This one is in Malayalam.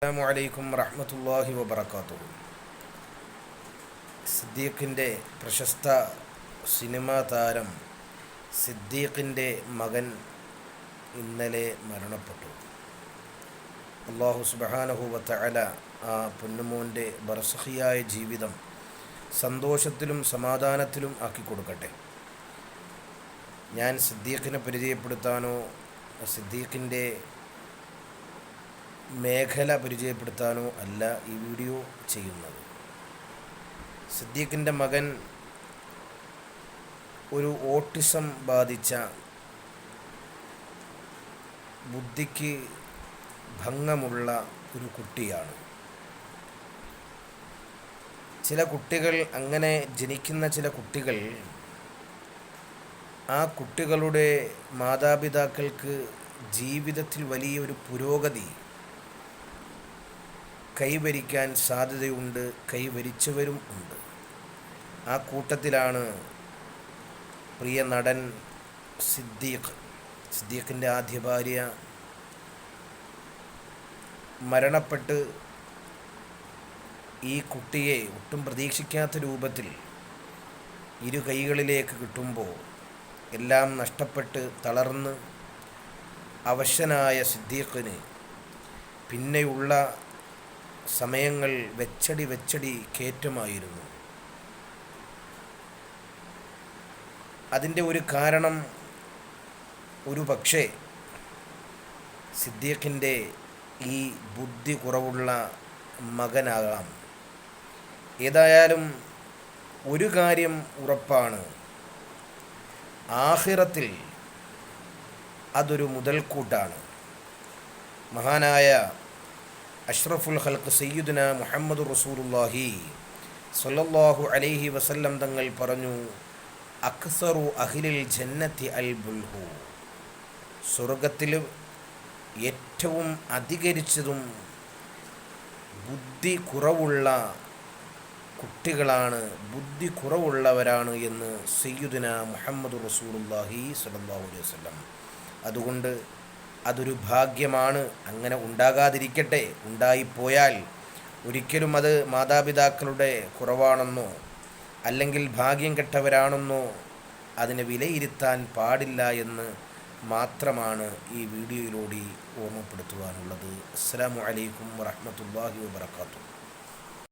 അസ്സലാമു അലൈക്കും വറഹ്മത്തുള്ളാഹി വബറകാതുഹു. സിദ്ദീഖിൻ്റെ പ്രശസ്ത സിനിമാ താരം സിദ്ദീഖിൻ്റെ മകൻ ഇന്നലെ മരണപ്പെട്ടു. അല്ലാഹു സുബ്ഹാനഹു വ തആല ആ പൊന്നുമോൻ്റെ ബർസഖിയായ ജീവിതം സന്തോഷത്തിലും സമാധാനത്തിലും ആക്കി കൊടുക്കട്ടെ. ഞാൻ സിദ്ദീഖിനെ പരിചയപ്പെടുത്താനോ സിദ്ദീഖിൻ്റെ മേഖല പരിചയപ്പെടുത്താനോ അല്ല ഈ വീഡിയോ ചെയ്യുന്നത്. സിദ്ദീഖിൻ്റെ മകൻ ഒരു ഓട്ടിസം ബാധിച്ച, ബുദ്ധിക്ക് ഭംഗമുള്ള ഒരു കുട്ടിയാണ്. ചില കുട്ടികൾ, അങ്ങനെ ജനിക്കുന്ന ചില കുട്ടികൾ, ആ കുട്ടികളുടെ മാതാപിതാക്കൾക്ക് ജീവിതത്തിൽ വലിയൊരു പുരോഗതി കൈവരിക്കാൻ സാധ്യതയുണ്ട്, കൈവരിച്ചവരും ഉണ്ട്. ആ കൂട്ടത്തിലാണ് പ്രിയ നടൻ സിദ്ദീഖ്. സിദ്ദീഖിൻ്റെ ആദ്യ ഭാര്യ മരണപ്പെട്ട് ഈ കുട്ടിയെ ഒട്ടും പ്രതീക്ഷിക്കാത്ത രൂപത്തിൽ ഇരു കൈകളിലേക്ക് കിട്ടുമ്പോൾ എല്ലാം നഷ്ടപ്പെട്ട് തളർന്ന് അവശനായ സിദ്ദീഖിന് പിന്നെയുള്ള സമയങ്ങൾ വെച്ചടി കയറ്റമായിരുന്നു. അതിൻ്റെ ഒരു കാരണം ഒരു പക്ഷേ സിദ്ദീഖിൻ്റെ ഈ ബുദ്ധി കുറവുള്ള മകനാകാം. ഏതായാലും ഒരു കാര്യം ഉറപ്പാണ്, ആഖിറത്തിൽ അതൊരു മുതൽക്കൂട്ടാണ്. മഹാനായ അഷ്റഫുൽ ഖൽഖ് സയ്യിദുന മുഹമ്മദ് റസൂലുള്ളാഹി സ്വല്ലല്ലാഹു അലൈഹി വസല്ലം തങ്ങൾ പറഞ്ഞു, അക്സറു അഹ്ലിൽ ജന്നത്തി അൽ ബുൽഹു. സ്വർഗത്തിൽ ഏറ്റവും അധികരിച്ചതും ബുദ്ധി കുറവുള്ള കുട്ടികളാണ്, ബുദ്ധി കുറവുള്ളവരാണ് എന്ന് സയ്യിദുന മുഹമ്മദ് റസൂലുള്ളാഹി സ്വല്ലല്ലാഹു അലൈഹി വസല്ലം. അതുകൊണ്ട് അതൊരു ഭാഗ്യമാണ്. അങ്ങനെ ഉണ്ടാകാതിരിക്കട്ടെ. ഉണ്ടായിപ്പോയാൽ ഒരിക്കലും അത് മാതാപിതാക്കളുടെ കുറവാണെന്നോ അല്ലെങ്കിൽ ഭാഗ്യം കെട്ടവരാണെന്നോ അതിനെ വിലയിരുത്താൻ പാടില്ല എന്ന് മാത്രമാണ് ഈ വീഡിയോയിലൂടെ ഓർമ്മപ്പെടുത്തുവാനുള്ളത്. അസ്സലാമു അലൈക്കും വറഹ്മത്തുള്ളാഹി വബറകാതുഹു.